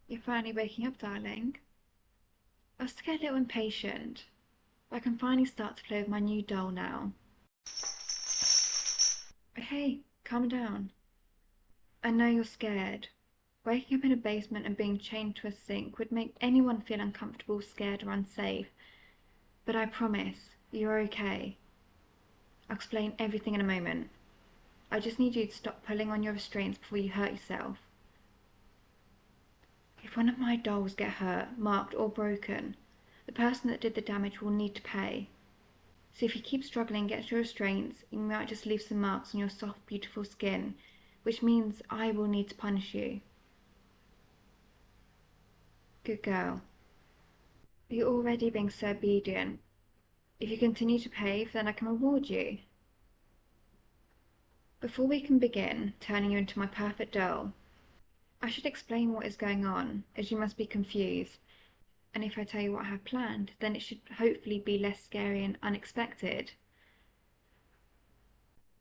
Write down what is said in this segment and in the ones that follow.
You're finally waking up, darling. I was to get a little impatient, but I can finally start to play with my new doll now. Hey, calm down. I know you're scared. Waking up in a basement and being chained to a sink would make anyone feel uncomfortable, scared, or unsafe. But I promise, you're okay. I'll explain everything in a moment. I just need you to stop pulling on your restraints before you hurt yourself. If one of my dolls get hurt, marked, or broken, the person that did the damage will need to pay. So if you keep struggling against your restraints, you might just leave some marks on your soft, beautiful skin, which means I will need to punish you. Good girl. You're already being so obedient. If you continue to pay, then I can reward you. Before we can begin turning you into my perfect doll, I should explain what is going on, as you must be confused. And if I tell you what I have planned, then it should hopefully be less scary and unexpected.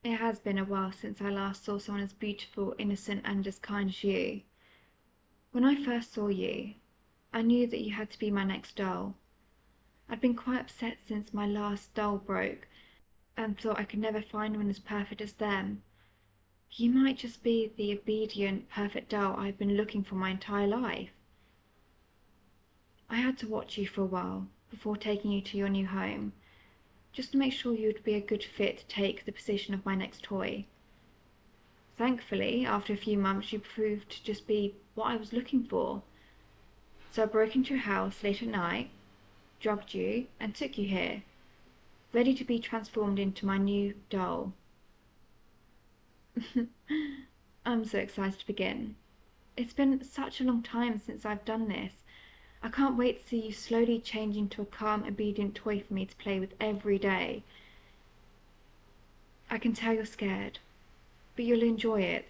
It has been a while since I last saw someone as beautiful, innocent, and as kind as you. When I first saw you, I knew that you had to be my next doll. I'd been quite upset since my last doll broke, and thought I could never find one as perfect as them. You might just be the obedient, perfect doll I've been looking for my entire life. I had to watch you for a while before taking you to your new home, just to make sure you'd be a good fit to take the position of my next toy. Thankfully, after a few months, you proved to just be what I was looking for. So I broke into your house late at night, drugged you, and took you here, ready to be transformed into my new doll. I'm so excited to begin. It's been such a long time since I've done this. I can't wait to see you slowly change into a calm, obedient toy for me to play with every day. I can tell you're scared, but you'll enjoy it.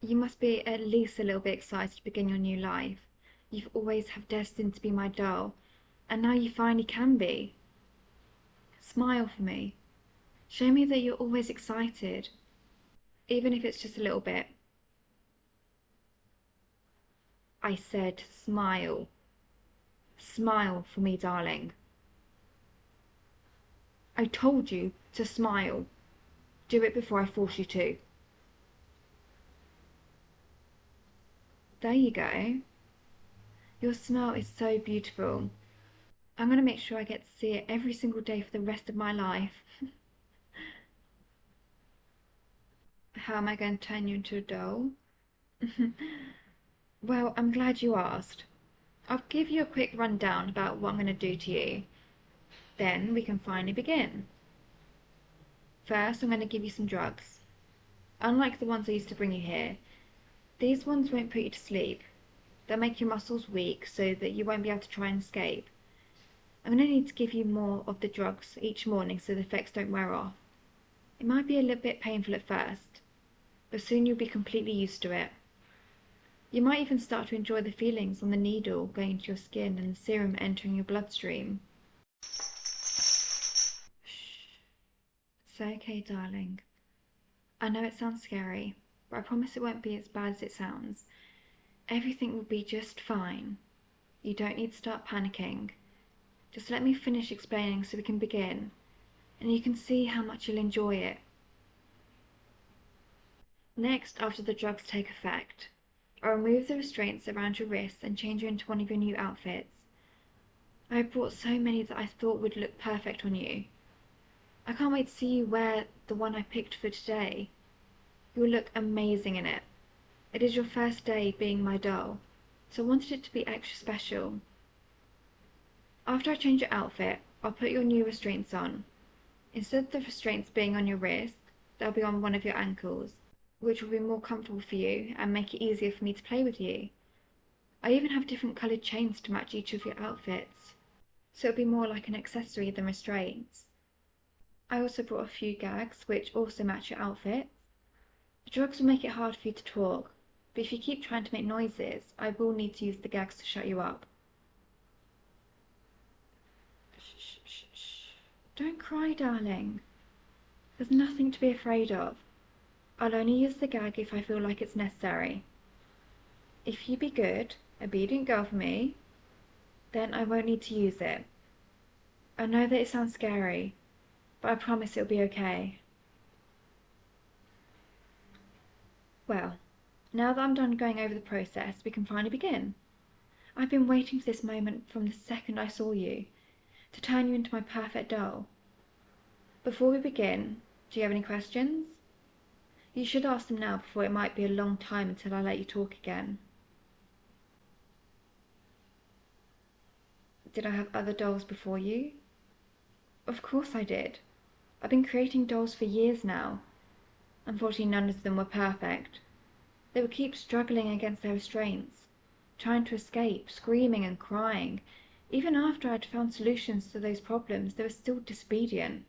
You must be at least a little bit excited to begin your new life. You've always have destined to be my doll, and now you finally can be. Smile for me. Show me that you're always excited, even if it's just a little bit. I said smile. Smile for me, darling. I told you to smile. Do it before I force you to. There you go. Your smile is so beautiful. I'm going to make sure I get to see it every single day for the rest of my life. How am I going to turn you into a doll? Well, I'm glad you asked. I'll give you a quick rundown about what I'm going to do to you. Then we can finally begin. First, I'm going to give you some drugs. Unlike the ones I used to bring you here, these ones won't put you to sleep. They'll make your muscles weak so that you won't be able to try and escape. I'm going to need to give you more of the drugs each morning so the effects don't wear off. It might be a little bit painful at first, but soon you'll be completely used to it. You might even start to enjoy the feelings on the needle going into your skin and the serum entering your bloodstream. Shh. It's okay, darling. I know it sounds scary, but I promise it won't be as bad as it sounds. Everything will be just fine. You don't need to start panicking. Just let me finish explaining so we can begin, and you can see how much you'll enjoy it. Next, after the drugs take effect, I'll remove the restraints around your wrists and change you into one of your new outfits. I have brought so many that I thought would look perfect on you. I can't wait to see you wear the one I picked for today. You will look amazing in it. It is your first day being my doll, so I wanted it to be extra special. After I change your outfit, I'll put your new restraints on. Instead of the restraints being on your wrist, they'll be on one of your ankles, which will be more comfortable for you and make it easier for me to play with you. I even have different coloured chains to match each of your outfits, so it'll be more like an accessory than restraints. I also brought a few gags which also match your outfits. The drugs will make it hard for you to talk, but if you keep trying to make noises, I will need to use the gags to shut you up. Shh, shh, shh. Don't cry, darling. There's nothing to be afraid of. I'll only use the gag if I feel like it's necessary. If you be good, Obedient girl for me. Then I won't need to use it. I know that it sounds scary, but I promise it'll be okay. Well, now that I'm done going over the process, we can finally begin. I've been waiting for this moment from the second I saw you, to turn you into my perfect doll. Before we begin, do you have any questions? You should ask them now before it might be a long time until I let you talk again. Did I have other dolls before you? Of course I did. I've been creating dolls for years now. Unfortunately, none of them were perfect. They would keep struggling against their restraints, trying to escape, screaming and crying. Even after I'd found solutions to those problems, they were still disobedient.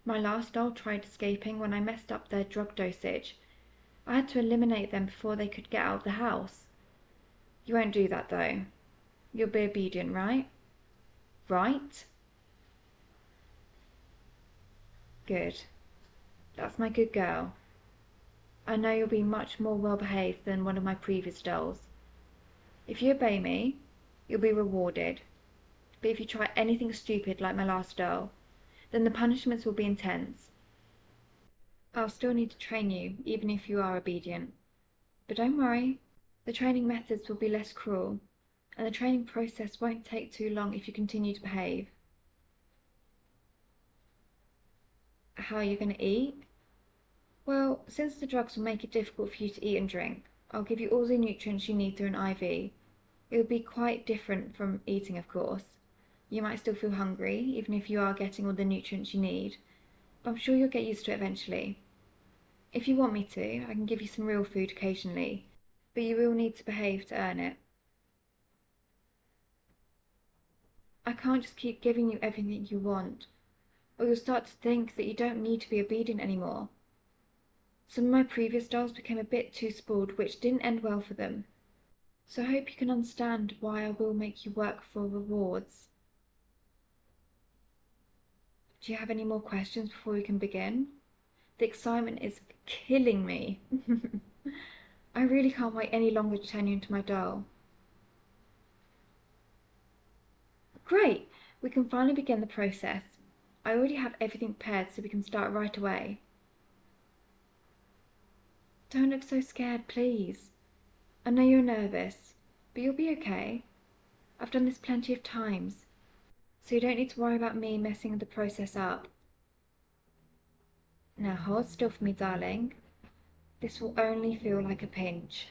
My last doll tried escaping when I messed up their drug dosage. I had to eliminate them before they could get out of the house. You won't do that, though. You'll be obedient, right? Right? Good. That's my good girl. I know you'll be much more well-behaved than one of my previous dolls. If you obey me, you'll be rewarded. But if you try anything stupid like my last doll, then the punishments will be intense. I'll still need to train you, even if you are obedient. But don't worry, the training methods will be less cruel, and the training process won't take too long if you continue to behave. How are you going to eat? Well, since the drugs will make it difficult for you to eat and drink, I'll give you all the nutrients you need through an IV. It will be quite different from eating, of course. You might still feel hungry, even if you are getting all the nutrients you need, but I'm sure you'll get used to it eventually. If you want me to, I can give you some real food occasionally, but you will need to behave to earn it. I can't just keep giving you everything you want, or you'll start to think that you don't need to be obedient anymore. Some of my previous dolls became a bit too spoiled, which didn't end well for them. So I hope you can understand why I will make you work for rewards. Do you have any more questions before we can begin? The excitement is killing me. I really can't wait any longer to turn you into my doll. Great! We can finally begin the process. I already have everything prepared so we can start right away. Don't look so scared, please. I know you're nervous, but you'll be okay. I've done this plenty of times, so you don't need to worry about me messing the process up. Now hold still for me, darling. This will only feel like a pinch.